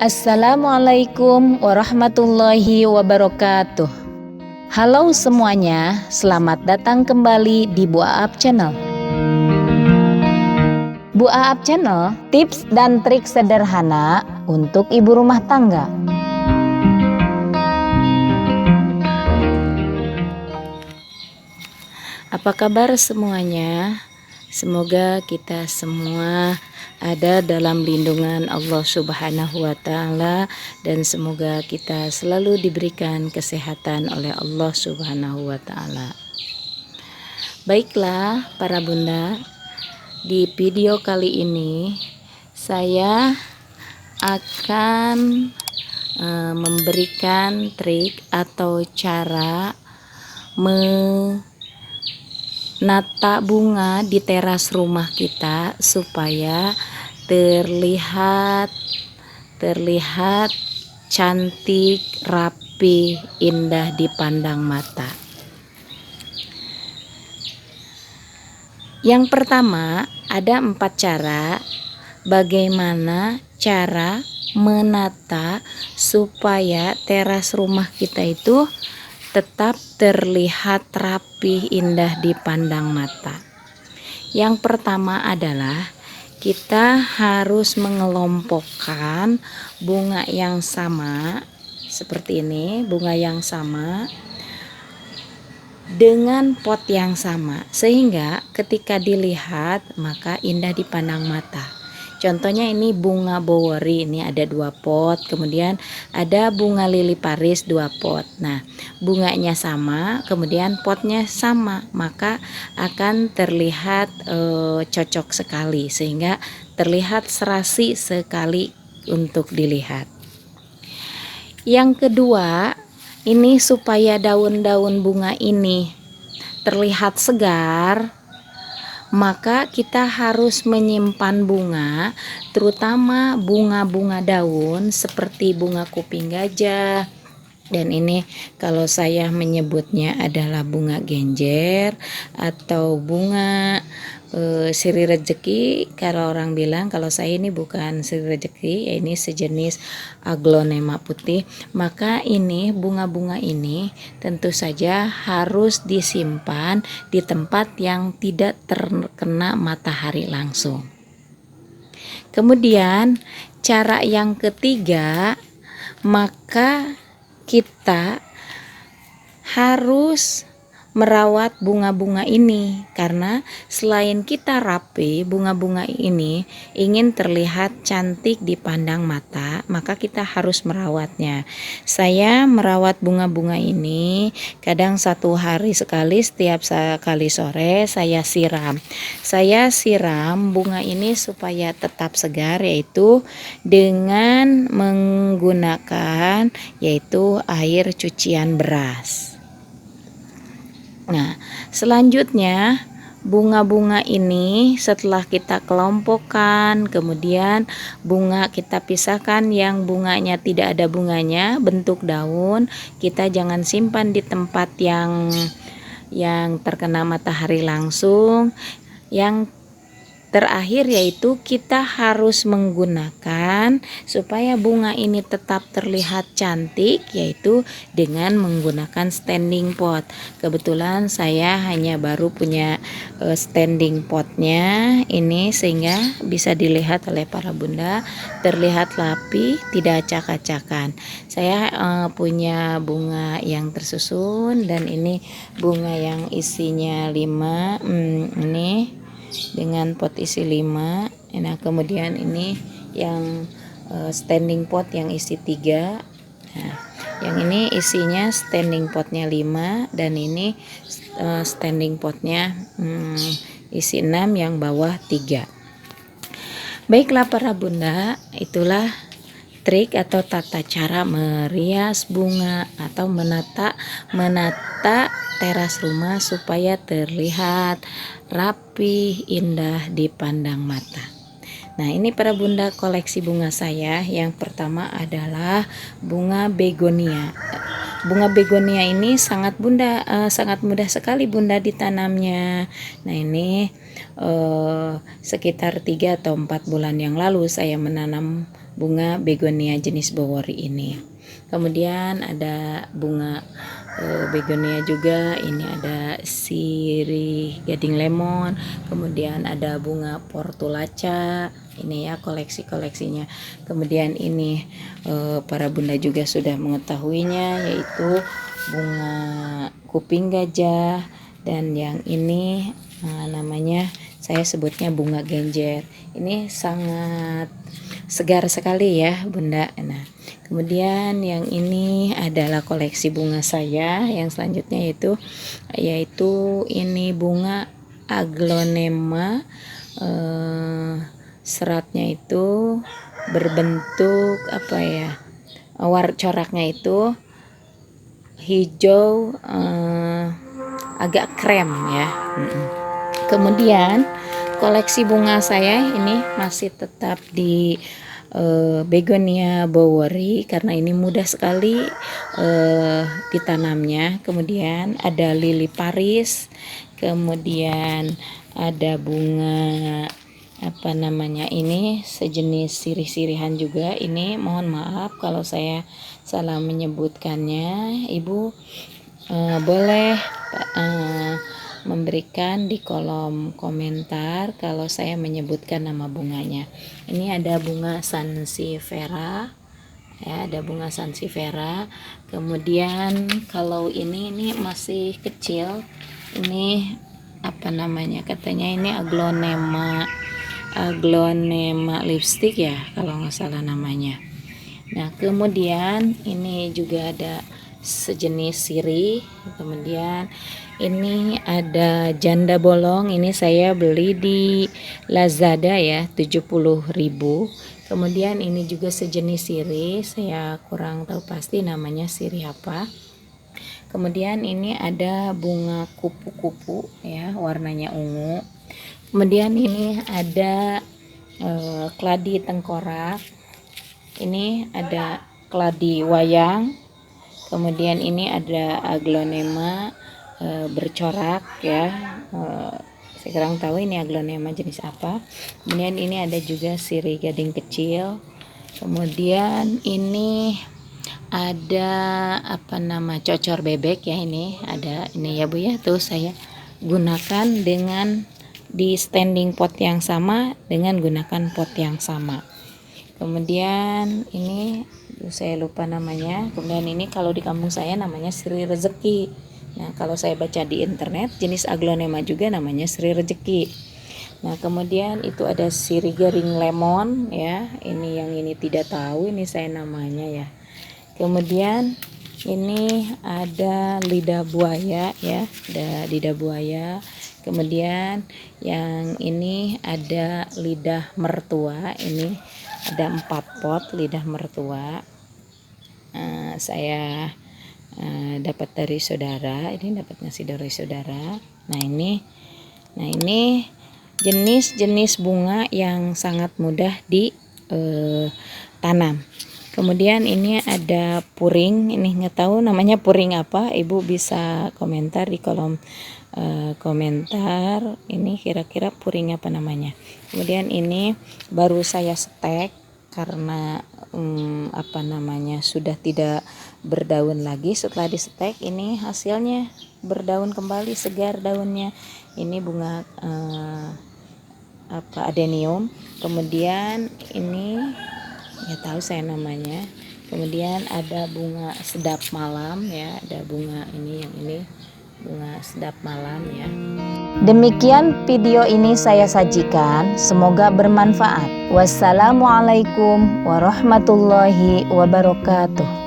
Assalamualaikum warahmatullahi wabarakatuh. Halo semuanya, selamat datang kembali di Bu Aap Channel. Bu Aap Channel, tips dan trik sederhana untuk ibu rumah tangga. Apa kabar semuanya? Semoga kita semua ada dalam lindungan Allah Subhanahu wa Ta'ala, dan semoga kita selalu diberikan kesehatan oleh Allah Subhanahu wa Ta'ala. Baiklah para bunda, di video kali ini saya akan memberikan trik atau cara menata bunga di teras rumah kita supaya terlihat cantik, rapi, indah dipandang mata. Yang pertama, ada 4 cara bagaimana cara menata supaya teras rumah kita itu tetap terlihat rapi, indah dipandang mata. Yang pertama adalah kita harus mengelompokkan bunga yang sama seperti ini, bunga yang sama dengan pot yang sama, sehingga ketika dilihat maka indah dipandang mata. Contohnya ini bunga boweri, ini ada 2 pot, kemudian ada bunga lili Paris 2 pot. Nah, bunganya sama, kemudian potnya sama, maka akan terlihat cocok sekali, sehingga terlihat serasi sekali untuk dilihat. Yang kedua, ini supaya daun-daun bunga ini terlihat segar, maka kita harus menyimpan bunga, terutama bunga-bunga daun seperti bunga kuping gajah, dan ini kalau saya menyebutnya adalah bunga genjer atau bunga siri rezeki. Kalau orang bilang, kalau saya ini bukan siri rezeki, ya ini sejenis aglonema putih. Maka ini bunga-bunga ini tentu saja harus disimpan di tempat yang tidak terkena matahari langsung. Kemudian cara yang ketiga, maka kita harus merawat bunga-bunga ini, karena selain kita rapi, bunga-bunga ini ingin terlihat cantik dipandang mata, maka kita harus merawatnya. Saya merawat bunga-bunga ini kadang 1 hari sekali, setiap kali sore saya siram. Saya siram bunga ini supaya tetap segar, yaitu dengan menggunakan air cucian beras. Nah, selanjutnya bunga-bunga ini setelah kita kelompokkan, kemudian bunga kita pisahkan yang bunganya tidak ada bunganya, bentuk daun, kita jangan simpan di tempat yang terkena matahari langsung. Yang terakhir yaitu kita harus menggunakan supaya bunga ini tetap terlihat cantik, yaitu dengan menggunakan standing pot. Kebetulan saya hanya baru punya standing potnya ini, sehingga bisa dilihat oleh para bunda terlihat rapi, tidak acak-acakan. Saya punya bunga yang tersusun, dan ini bunga yang isinya 5, ini dengan pot isi 5. Nah, kemudian ini yang standing pot yang isi 3. Nah, yang ini isinya standing potnya 5, dan ini standing potnya isi 6, yang bawah 3. Baiklah para bunda, itulah trik atau tata cara merias bunga atau menata teras rumah supaya terlihat rapi, indah dipandang mata. Nah, ini para bunda koleksi bunga saya. Yang pertama adalah bunga begonia. Bunga begonia ini sangat mudah sekali bunda ditanamnya. Nah, ini sekitar 3 atau 4 bulan yang lalu saya menanam bunga begonia jenis bowori ini. Kemudian ada bunga begonia juga, ini ada sirih gading lemon, kemudian ada bunga portulaca, ini ya koleksinya. Kemudian ini para bunda juga sudah mengetahuinya, yaitu bunga kuping gajah, dan yang ini namanya saya sebutnya bunga genjer. Ini sangat segar sekali ya bunda. Nah, kemudian yang ini adalah koleksi bunga saya yang selanjutnya yaitu ini bunga aglonema. Seratnya itu berbentuk apa ya, coraknya itu hijau agak krem ya. Kemudian koleksi bunga saya ini masih tetap di begonia bowori karena ini mudah sekali ditanamnya. Kemudian ada lili Paris, kemudian ada bunga apa namanya ini sejenis sirih-sirihan juga. Ini mohon maaf kalau saya salah menyebutkannya. Ibu boleh memberikan di kolom komentar kalau saya menyebutkan nama bunganya. Ini ada bunga sansevieria ya, ada bunga sansevieria. Kemudian kalau ini masih kecil, ini apa namanya, katanya ini aglonema lipstick ya kalau nggak salah namanya. Nah, kemudian ini juga ada sejenis sirih. Kemudian ini ada janda bolong, ini saya beli di Lazada ya, 70.000. Kemudian ini juga sejenis sirih, saya kurang tahu pasti namanya sirih apa. Kemudian ini ada bunga kupu-kupu ya, warnanya ungu. Kemudian ini ada keladi tengkorak. Ini ada keladi wayang. Kemudian ini ada aglonema bercorak ya. Saya kurang tahu ini aglonema jenis apa. Kemudian ini ada juga sirih gading kecil. Kemudian ini ada apa nama, cocor bebek ya, ini ada ini ya Bu ya, tuh saya gunakan dengan di standing pot yang sama dengan gunakan pot yang sama. Kemudian ini saya lupa namanya. Kemudian ini kalau di kampung saya namanya Sri Rezeki. Nah, kalau saya baca di internet jenis aglonema juga namanya Sri Rezeki. Nah, kemudian itu ada sirih garing lemon ya. Ini yang ini tidak tahu ini saya namanya ya. Kemudian ini ada lidah buaya ya, ada lidah buaya. Kemudian yang ini ada lidah mertua, ini ada 4 pot lidah mertua. Saya dapat dari saudara, ini dapat ngasih dari saudara. Nah ini jenis-jenis bunga yang sangat mudah ditanam. Kemudian ini ada puring, ini nggak tahu namanya puring apa, ibu bisa komentar di kolom komentar, ini kira-kira puring apa namanya. Kemudian ini baru saya stek karena apa namanya sudah tidak berdaun lagi. Setelah distek ini hasilnya berdaun kembali, segar daunnya. Ini bunga adenium. Kemudian ini nggak tahu saya namanya. Kemudian ada bunga sedap malam ya, ada bunga ini, yang ini bunga sedap malam ya. Demikian video ini saya sajikan, semoga bermanfaat. Wassalamualaikum warahmatullahi wabarakatuh.